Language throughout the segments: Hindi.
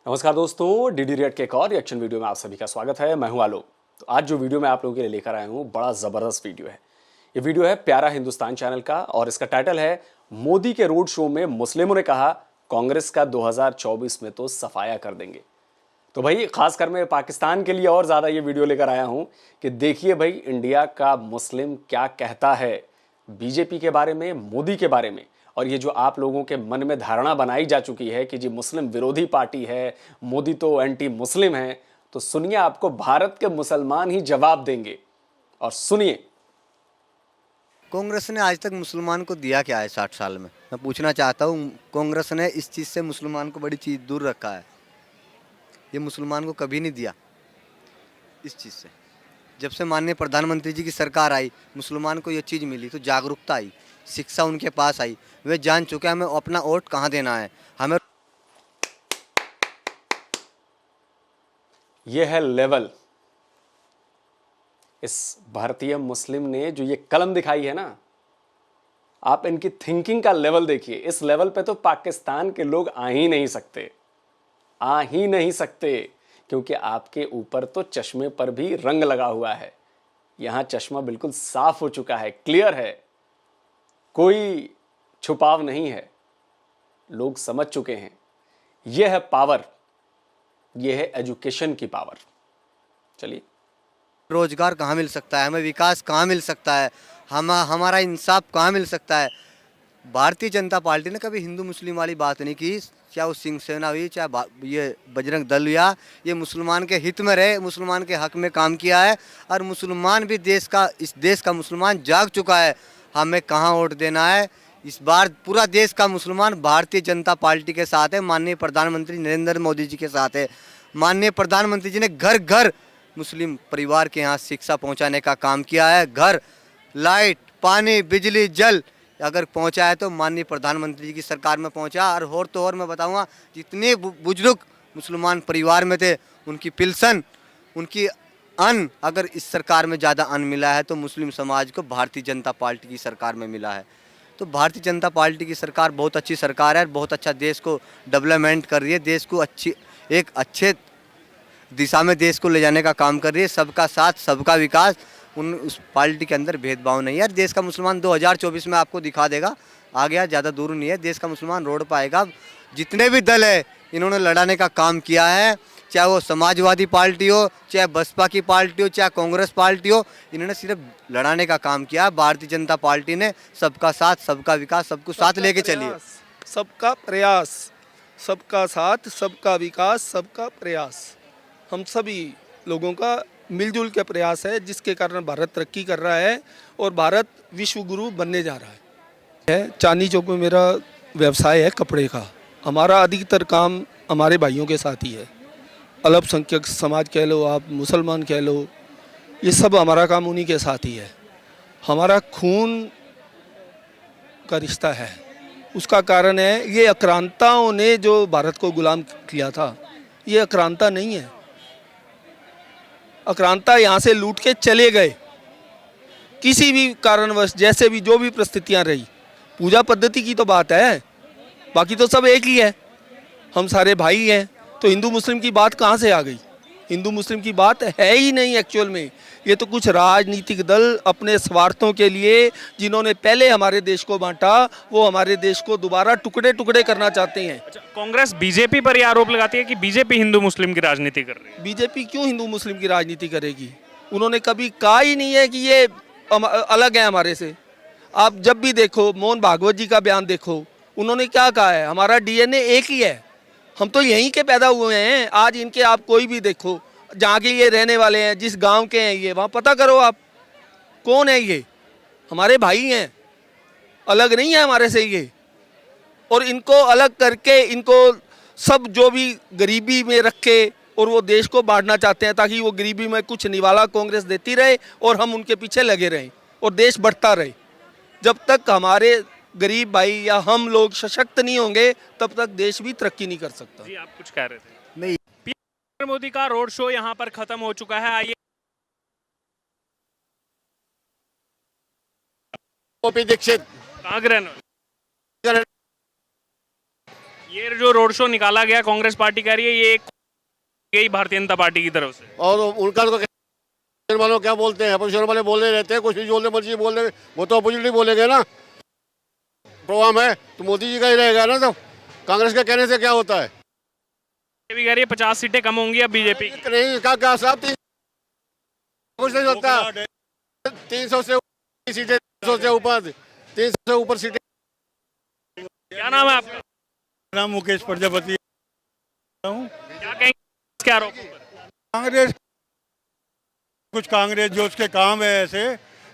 नमस्कार दोस्तों, डीडी रेड के एक और रिएक्शन वीडियो में आप सभी का स्वागत है। मैं हूं आलोक। तो आज जो वीडियो मैं आप लोगों के लिए लेकर आया हूं, बड़ा जबरदस्त वीडियो है। ये वीडियो है प्यारा हिंदुस्तान चैनल का और इसका टाइटल है मोदी के रोड शो में मुस्लिमों ने कहा कांग्रेस का 2024 में तो सफाया कर देंगे। तो भाई खासकर मैं पाकिस्तान के लिए और ज्यादा ये वीडियो लेकर आया हूं कि देखिए भाई इंडिया का मुस्लिम क्या कहता है बीजेपी के बारे में, मोदी के बारे में। और ये जो आप लोगों के मन में धारणा बनाई जा चुकी है कि जी मुस्लिम विरोधी पार्टी है, मोदी तो एंटी मुस्लिम है, तो सुनिए आपको भारत के मुसलमान ही जवाब देंगे। और सुनिए, कांग्रेस ने आज तक मुसलमान को दिया क्या है 60 साल में? मैं पूछना चाहता हूँ, कांग्रेस ने इस चीज़ से मुसलमान को बड़ी चीज़ दूर रखा है। ये मुसलमान को कभी नहीं दिया इस चीज़ से। जब से माननीय प्रधानमंत्री जी की सरकार आई, मुसलमान को ये चीज़ मिली तो जागरूकता आई, शिक्षा उनके पास आई। वे जान चुके हैं हमें अपना वोट कहाँ देना है। हमें ये है लेवल। इस भारतीय मुस्लिम ने जो ये कलम दिखाई है ना, आप इनकी थिंकिंग का लेवल देखिए। इस लेवल पे तो पाकिस्तान के लोग आ ही नहीं सकते, आ ही नहीं सकते, क्योंकि आपके ऊपर तो चश्मे पर भी रंग लगा हुआ है। यहां चश्मा बिल्कुल साफ हो चुका है, क्लियर है, कोई छुपाव नहीं है। लोग समझ चुके हैं। यह है पावर, यह है एजुकेशन की पावर। चलिए, रोजगार कहाँ मिल सकता है, हमें विकास कहाँ मिल सकता है, हमारा इंसाफ कहाँ मिल सकता है। भारतीय जनता पार्टी ने कभी हिंदू मुस्लिम वाली बात नहीं की, चाहे वो शिवसेना हुई, चाहे ये बजरंग दल हुआ। ये मुसलमान के हित में रहे, मुसलमान के हक में काम किया है। और मुसलमान भी इस देश का मुसलमान जाग चुका है हमें कहाँ वोट देना है। इस बार पूरा देश का मुसलमान भारतीय जनता पार्टी के साथ है, माननीय प्रधानमंत्री नरेंद्र मोदी जी के साथ है। माननीय प्रधानमंत्री जी ने घर घर मुस्लिम परिवार के यहाँ शिक्षा पहुँचाने का काम किया है। घर, लाइट, पानी, बिजली, जल अगर पहुंचा है तो माननीय प्रधानमंत्री जी की सरकार में पहुंचा। और तो और मैं बताऊंगा, जितने बुजुर्ग मुसलमान परिवार में थे उनकी पिल्सन, उनकी अन्न, अगर इस सरकार में ज़्यादा अन्न मिला है तो मुस्लिम समाज को भारतीय जनता पार्टी की सरकार में मिला है। तो भारतीय जनता पार्टी की सरकार बहुत अच्छी सरकार है, बहुत अच्छा देश को डेवलपमेंट कर रही है, देश को एक अच्छे दिशा में देश को ले जाने का काम कर रही है। सबका साथ, सबका विकास, उस पार्टी के अंदर भेदभाव नहीं है। यार देश का मुसलमान 2024 में आपको दिखा देगा, आ गया, ज़्यादा दूर नहीं है। देश का मुसलमान रोड पाएगा। जितने भी दल है इन्होंने लड़ाने का काम किया है, चाहे वो समाजवादी पार्टी हो, चाहे बसपा की पार्टी हो, चाहे कांग्रेस पार्टी हो, इन्होंने सिर्फ लड़ाने का काम किया। भारतीय जनता पार्टी ने सबका साथ, सबका विकास, सबको साथ लेके चली है। सबका प्रयास, सबका साथ, सबका विकास, सबका प्रयास, हम सभी लोगों का मिलजुल के प्रयास है, जिसके कारण भारत तरक्की कर रहा है और भारत विश्व गुरु बनने जा रहा है। चांदनी चौक में मेरा व्यवसाय है कपड़े का। हमारा अधिकतर काम हमारे भाइयों के साथ ही है। अल्पसंख्यक समाज कह लो, आप मुसलमान कह लो, ये सब हमारा काम उन्हीं के साथ ही है। हमारा खून का रिश्ता है। उसका कारण है ये आक्रांताओं ने जो भारत को गुलाम किया था, ये आक्रांता नहीं है। आक्रांता यहाँ से लूट के चले गए किसी भी कारणवश, जैसे भी जो भी परिस्थितियाँ रही। पूजा पद्धति की तो बात है, बाकी तो सब एक ही है, हम सारे भाई हैं। तो हिंदू मुस्लिम की बात कहाँ से आ गई? हिंदू मुस्लिम की बात है ही नहीं एक्चुअल में। ये तो कुछ राजनीतिक दल अपने स्वार्थों के लिए, जिन्होंने पहले हमारे देश को बांटा, वो हमारे देश को दोबारा टुकड़े टुकड़े करना चाहते हैं। अच्छा, कांग्रेस बीजेपी पर यह आरोप लगाती है कि बीजेपी हिंदू मुस्लिम की राजनीति कर रही है। बीजेपी क्यों हिंदू मुस्लिम की राजनीति करेगी? उन्होंने कभी कहा ही नहीं है कि ये अलग है हमारे से। आप जब भी देखो, मोहन भागवत जी का बयान देखो, उन्होंने क्या कहा है? हमारा डीएनए एक ही है, हम तो यहीं के पैदा हुए हैं। आज इनके आप कोई भी देखो, जहाँ के ये रहने वाले हैं, जिस गांव के हैं ये, वहाँ पता करो आप कौन है ये। हमारे भाई हैं, अलग नहीं है हमारे से ये। और इनको अलग करके, इनको सब जो भी गरीबी में रखे और वो देश को बांटना चाहते हैं, ताकि वो गरीबी में कुछ निवाला कांग्रेस देती रहे और हम उनके पीछे लगे रहें और देश बढ़ता रहे। जब तक हमारे गरीब भाई या हम लोग सशक्त नहीं होंगे, तब तक देश भी तरक्की नहीं कर सकता। जी, आप कुछ कह रहे थे। नहीं, पीएम मोदी का रोड शो यहाँ पर खत्म हो चुका है। आइए ओपी दीक्षित कांग्रेस, ये जो रोड शो निकाला गया कांग्रेस पार्टी कह रही है ये गई भारतीय जनता पार्टी की तरफ से। और उनका तो अपोजिशन वालों क्या बोलते हैं, अपोजिशन वाले बोलने रहते हैं, कुछ भी बोलने मर्जी बोल रहे, वो तो अपोजिट ही बोलेंगे ना। प्रोग्राम है तो मोदी जी का ही रहेगा ना, तो कांग्रेस के कहने से क्या होता है। ये भी कह रही है 50 सीटें कम होंगी अब बीजेपी की। नहीं क्या साहब, कुछ नहीं होता। 300 से ऊपर सीटें, 300 से ऊपर, 300 से ऊपर सीटें। क्या नाम है आपका? नाम मुकेश प्रजापति। क्या कहेंगे इसके आरोपों पर? कांग्रेस, कुछ कांग्रेस जो उसके काम है ऐसे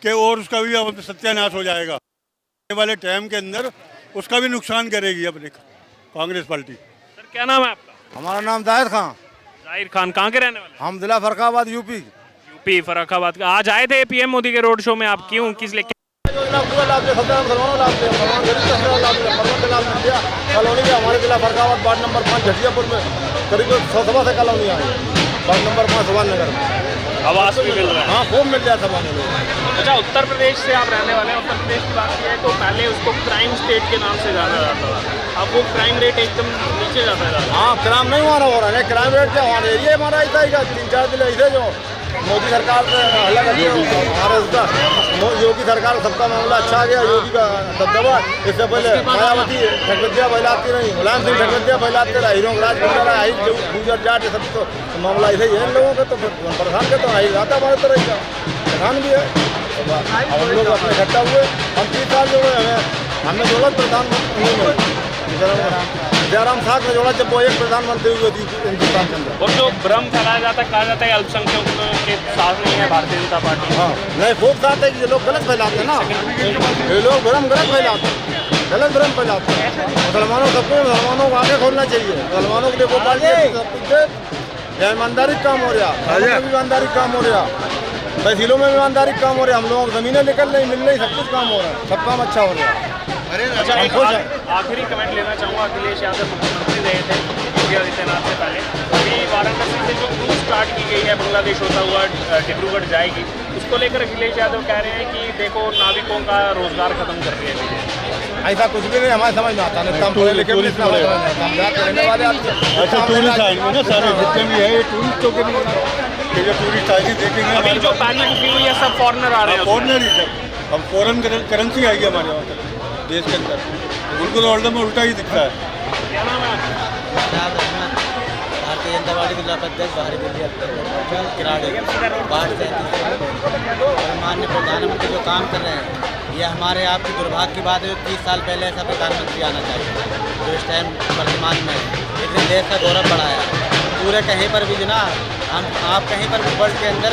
कि और उसका भी अब सत्यानाश हो जाएगा आने वाले टाइम के अंदर, उसका भी नुकसान करेगी अपनी कांग्रेस पार्टी। सर क्या नाम है आपका? हमारा नाम जाहिर खान। जाहिर खान, कहाँ के रहने वाले? हम जिला फरखाबाद यूपी। यूपी फर्रुखाबाद का। आज आए थे पीएम मोदी के रोड शो में आप, क्यों, किस लिए? कॉलोनी में हमारे जिला फरखाबाद वार्ड नंबर 5 झटियापुर में करीब 100 से कॉलोनी आई, वार्ड नंबर 5 सुभाष नगर में आवास भी मिल रहा है। हाँ खूब मिल गया था लोग। अच्छा, उत्तर प्रदेश से आप रहने वाले हैं। उत्तर प्रदेश की बात की है तो पहले उसको क्राइम स्टेट के नाम से जाना जाता था, अब वो क्राइम रेट एकदम नीचे जाता है। हाँ क्राइम नहीं हमारा हो रहा है, क्राइम रेट क्या हमारे ये हमारा ऐसा ही 3-4 दिन ऐसे जो मोदी सरकार से अलग हमारे उसका योगी सरकार सबका मामला अच्छा आ गया, योगी का दबदबा। इससे पहले मायावती ठगविद्या फैलाती रही, मुलायम सिंह ठगविद्या फैलाते रहे, हीरो राज गुजर जाट, सब तो मामला ऐसे ही है इन लोगों का। तो प्रधान के तो आई आता हमारे तरह का प्रधान भी है। अब हम लोग अपने इकट्ठा हुए, हम 3 साल जो है हमने जोड़ा प्रधानमंत्री में जयराम साहब ने जोड़ा, जब वो एक प्रधानमंत्री हुए थी हिंदुस्तान के अंदर। और जो भ्रम फैलाया जाता है, कहा जाता है अल्पसंख्यकों के साथ नहीं है भारतीय जनता पार्टी। हाँ नहीं खूब साथ है कि ये लोग गलत फैलाते हैं ना, ये लोग भ्रम गलत फैलाते हैं, गलत भ्रम फैलाते हैं। मुसलमानों सबको, मुसलमानों को आगे खोलना चाहिए, मुसलमानों के लिए वो पार्टी सब कुछ है। ईमानदारी काम हो रहा, ईमानदारी काम हो रहा, तहसीलों में ईमानदारी काम हो रहा, हम लोगों को जमीनें निकल रही, मिल रही, सब कुछ काम हो रहा है, सब काम अच्छा हो रहा है। अच्छा, एक आखिरी कमेंट लेना चाहूँगा। अखिलेश यादव मुख्यमंत्री रहे थे योगी आदित्यनाथ से पहले। अभी वाराणसी से जो क्रूज स्टार्ट की गई है, बांग्लादेश होता हुआ डिब्रूगढ़ जाएगी, उसको लेकर अखिलेश यादव कह रहे हैं कि देखो नाविकों का रोजगार खत्म कर दिया है। ऐसा कुछ भी नहीं हमारे समझ में आता नहीं, पढ़े लिखे भी इतना रहने वाले अच्छा टूरिस्ट आएंगे ना सारे जितने भी है, ये टूरिस्टों के लिए जो टूरिस्ट आएंगे देखेंगे। अभी जो पैनल की हुई है सब फॉरनर आ रहे हैं। फॉरनर ही सब, अब फॉरेन करेंसी आएगी हमारे वहाँ तक देश के अंदर, उनको तो ऑर्डर में उल्टा ही दिखता है। क्या नाम है आपका? भारतीय जनता पार्टी के जिला अध्यक्ष बाहरी दिल्ली किराड़े बाढ़ से माननीय प्रधानमंत्री जो काम कर रहे हैं, ये हमारे आपकी दुर्भाग्य की बात है। 30 साल पहले ऐसा प्रधानमंत्री आना चाहिए जो इस टाइम वर्तमान में लेकिन देश का गौरव बढ़ाया पूरे कहीं पर भी जो ना, हम आप कहीं पर भी वर्ल्ड के अंदर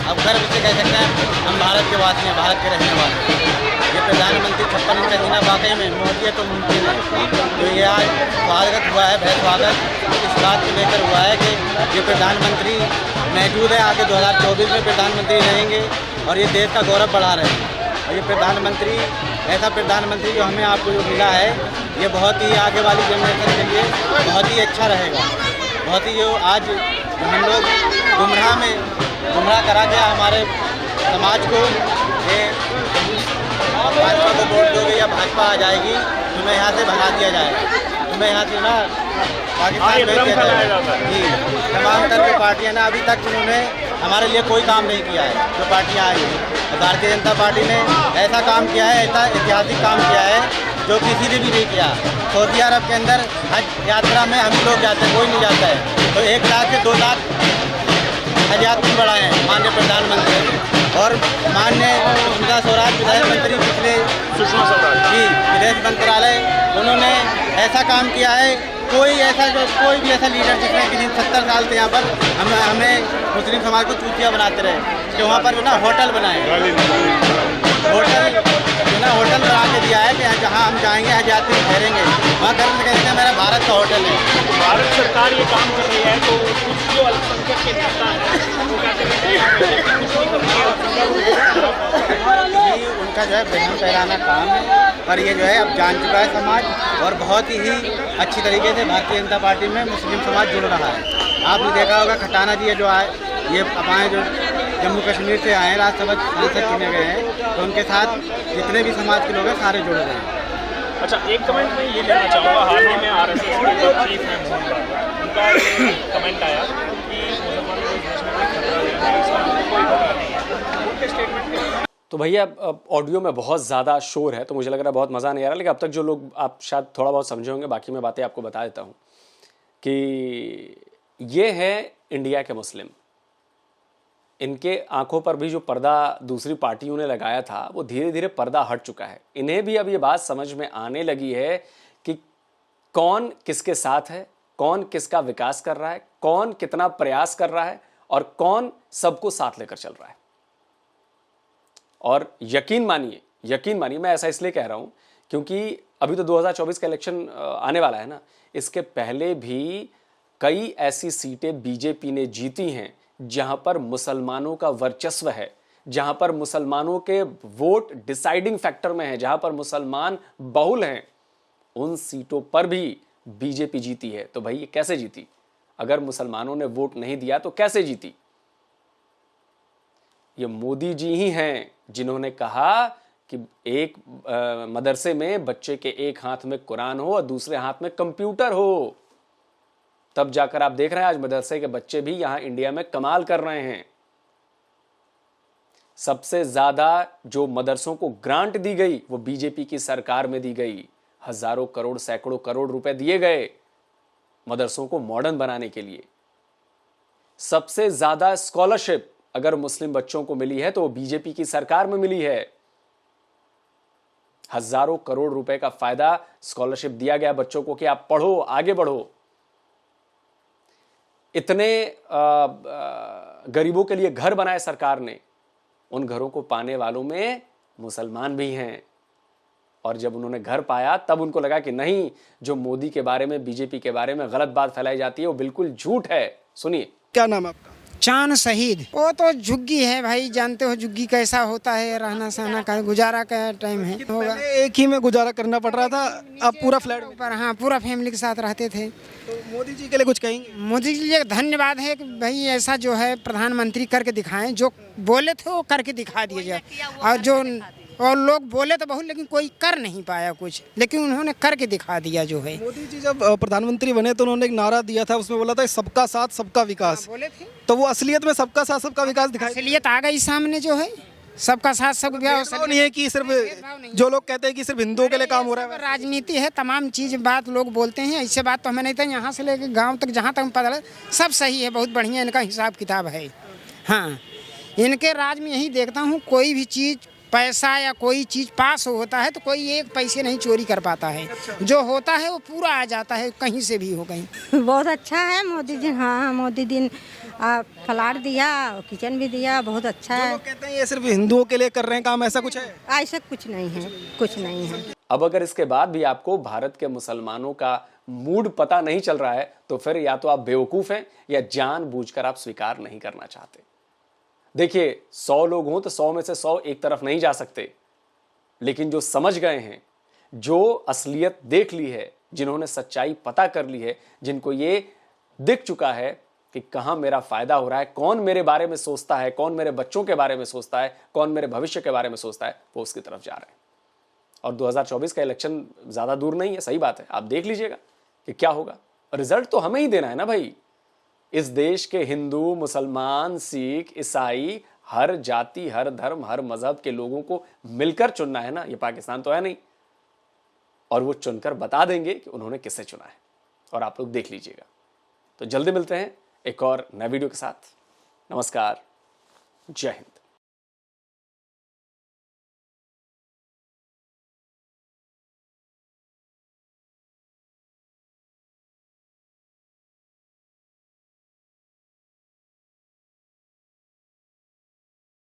अब गर्व से कह सकते हैं हम भारत के वासी हैं, भारत के रहने वाले हैं। ये प्रधानमंत्री 56 का जीना वाकई में मोदी है तो मुमकिन है। तो ये आज स्वागत हुआ है, भय स्वागत इस बात को लेकर हुआ है कि ये प्रधानमंत्री मौजूद है, आगे 2024 में प्रधानमंत्री रहेंगे और ये देश का गौरव बढ़ा रहे हैं। और ये प्रधानमंत्री, ऐसा प्रधानमंत्री जो हमें आपको जो मिला है, ये बहुत ही आगे वाली जनरेशन के लिए बहुत ही अच्छा रहेगा। बहुत ही जो आज हम लोग गुमराह करा गया हमारे समाज को, ये भाजपा को वोट दोगे या भाजपा आ जाएगी, तुम्हें यहाँ से भगा दिया जाएगा, तुम्हें यहाँ से ना पाकिस्तान भेज दिया जाएगा। जी तमाम तरह की पार्टियाँ ना अभी तक उन्होंने हमारे लिए कोई काम नहीं किया है। जो पार्टियाँ आई हैं, भारतीय जनता पार्टी ने ऐसा काम किया है, ऐसा ऐतिहासिक काम किया है जो किसी ने भी नहीं किया। सऊदी अरब के अंदर हज यात्रा में हम लोग जाते हैं, कोई नहीं जाता है। तो 1 लाख से 2 लाख हज यात्री बढ़ाए हैं माननीय प्रधानमंत्री। और माननीय सुषमा स्वराज विदेश मंत्री पिछले सुषमा स्वराज जी विदेश मंत्रालय, उन्होंने ऐसा काम किया है। कोई भी ऐसा लीडर जिसने किसी 70 साल से यहाँ पर हमें मुस्लिम समाज को चूतिया बनाते रहे कि वहाँ पर जो ना होटल बनाए, होटल बना के दिया है कि जहाँ हम जाएंगे हज यात्री ठहरेंगे, वहाँ गर्व से कहते हैं मेरा भारत का होटल है। भारत सरकार ये काम कर रही है तो कुछ जो अल्पसंख्यक के नेता हैं वो कहते हैं उनका जो है बहन फैलाना काम है। पर ये जो है अब जान चुका है समाज और बहुत ही अच्छी तरीके से भारतीय जनता पार्टी में मुस्लिम समाज जुड़ रहा है। आपने देखा होगा खटाना जी जो आए, ये हमारे जो जम्मू कश्मीर से आए राज्यसभा सांसद चुने गए हैं, तो उनके साथ जितने भी समाज के लोग हैं सारे जुड़ गए हैं। अच्छा, एक कमेंट मैं ये लेना चाहूँगा, हाल ही में आरएसएस के जो चीफ हैं मोहन भागवत, उनका ये कमेंट आया कि मुसलमानों को देश में कोई खतरा नहीं है, इस्लाम को कोई खतरा नहीं है। उनके स्टेटमेंट के तो भैया अब ऑडियो में बहुत ज़्यादा शोर है, तो मुझे लग रहा है बहुत मज़ा नहीं आ रहा, लेकिन अब तक जो लोग आप शायद थोड़ा बहुत समझे होंगे, बाकी मैं बातें आपको बता देता हूँ कि ये है इंडिया के मुस्लिम। इनके आंखों पर भी जो पर्दा दूसरी पार्टियों ने लगाया था, वो धीरे धीरे पर्दा हट चुका है। इन्हें भी अब ये बात समझ में आने लगी है कि कौन किसके साथ है, कौन किसका विकास कर रहा है, कौन कितना प्रयास कर रहा है और कौन सबको साथ लेकर चल रहा है। और यकीन मानिए, मैं ऐसा इसलिए कह रहा हूं क्योंकि अभी तो 2024 का इलेक्शन आने वाला है ना। इसके पहले भी कई ऐसी सीटें बीजेपी ने जीती हैं जहां पर मुसलमानों का वर्चस्व है, जहां पर मुसलमानों के वोट डिसाइडिंग फैक्टर में है, जहां पर मुसलमान बहुल हैं। उन सीटों पर भी बीजेपी जीती है। तो भाई ये कैसे जीती? अगर मुसलमानों ने वोट नहीं दिया तो कैसे जीती? ये मोदी जी ही हैं जिन्होंने कहा कि एक मदरसे में बच्चे के एक हाथ में कुरान हो और दूसरे हाथ में कंप्यूटर हो। तब जाकर आप देख रहे हैं आज मदरसे के बच्चे भी यहां इंडिया में कमाल कर रहे हैं। सबसे ज्यादा जो मदरसों को ग्रांट दी गई वो बीजेपी की सरकार में दी गई। हजारों करोड़, सैकड़ों करोड़ रुपए दिए गए मदरसों को मॉडर्न बनाने के लिए। सबसे ज्यादा स्कॉलरशिप अगर मुस्लिम बच्चों को मिली है तो वो बीजेपी की सरकार में मिली है। हजारों करोड़ रुपए का फायदा स्कॉलरशिप दिया गया बच्चों को कि आप पढ़ो, आगे बढ़ो। इतने गरीबों के लिए घर बनाए सरकार ने। उन घरों को पाने वालों में मुसलमान भी हैं। और जब उन्होंने घर पाया तब उनको लगा कि नहीं, जो मोदी के बारे में, बीजेपी के बारे में गलत बात फैलाई जाती है वो बिल्कुल झूठ है। सुनिए। क्या नाम है आपका? चांद शहीद। वो तो झुग्गी है भाई, जानते हो झुग्गी कैसा होता है, रहना सहना का गुजारा का टाइम है। होगा पहले एक ही में गुजारा करना पड़ रहा था, अब पूरा फ्लैट में। पर हाँ, पूरा फैमिली के साथ रहते थे। तो मोदी जी के लिए कुछ कहेंगे? मोदी जी लिए धन्यवाद है कि भाई ऐसा जो है प्रधानमंत्री करके दिखाएं, जो बोले थे वो करके दिखा दिया जाए। और जो और लोग बोले तो बहुत, लेकिन कोई कर नहीं पाया कुछ, लेकिन उन्होंने करके दिखा दिया जो है। मोदी जी जब प्रधानमंत्री बने तो उन्होंने एक नारा दिया था, उसमें बोला था सबका साथ सबका विकास। बोले थे तो वो असलियत में सबका साथ सबका विकास दिखाई। असलियत आ गई सामने जो है, सबका साथ सबका विकास। नहीं है कि सिर्फ जो लोग कहते हैं कि सिर्फ हिंदुओं के लिए काम हो रहा है। राजनीति है, तमाम चीज बात लोग बोलते हैं, ऐसे बात तो हमें नहीं था। यहाँ से लेकर गांव तक जहाँ तक पता लगा सब सही है, बहुत बढ़िया इनका हिसाब किताब है। हाँ, इनके राज में यही देखता हूँ, कोई भी चीज़ पैसा या कोई चीज़ पास होता है तो कोई एक पैसे नहीं चोरी कर पाता है। जो होता है वो पूरा आ जाता है, कहीं से भी हो कहीं। बहुत अच्छा है मोदी जी। हाँ, मोदी जी फ्लैट दिया, किचन भी दिया, बहुत अच्छा है। लोग कहते हैं ये सिर्फ हिंदुओं के लिए कर रहे हैं काम, ऐसा कुछ है? ऐसा कुछ नहीं है, कुछ नहीं है। अब अगर इसके बाद भी आपको भारत के मुसलमानों का मूड पता नहीं चल रहा है तो फिर या तो आप बेवकूफ हैं या जानबूझकर आप स्वीकार नहीं करना चाहते। देखिए, 100 लोग हों तो 100 में से 100 एक तरफ नहीं जा सकते, लेकिन जो समझ गए हैं, जो असलियत देख ली है, जिन्होंने सच्चाई पता कर ली है, जिनको ये दिख चुका है कि कहां मेरा फायदा हो रहा है, कौन मेरे बारे में सोचता है, कौन मेरे बच्चों के बारे में सोचता है, कौन मेरे भविष्य के बारे में सोचता है, वो उसकी तरफ जा रहे हैं। और 2024 का इलेक्शन ज्यादा दूर नहीं है, सही बात है, आप देख लीजिएगा कि क्या होगा। रिजल्ट तो हमें ही देना है ना भाई। इस देश के हिंदू, मुसलमान, सिख, ईसाई, हर जाति, हर धर्म, हर मजहब के लोगों को मिलकर चुनना है ना। ये पाकिस्तान तो है नहीं। और वो चुनकर बता देंगे कि उन्होंने किसे चुना है, और आप लोग देख लीजिएगा। तो जल्दी मिलते हैं एक और नए वीडियो के साथ। नमस्कार, जय हिंद।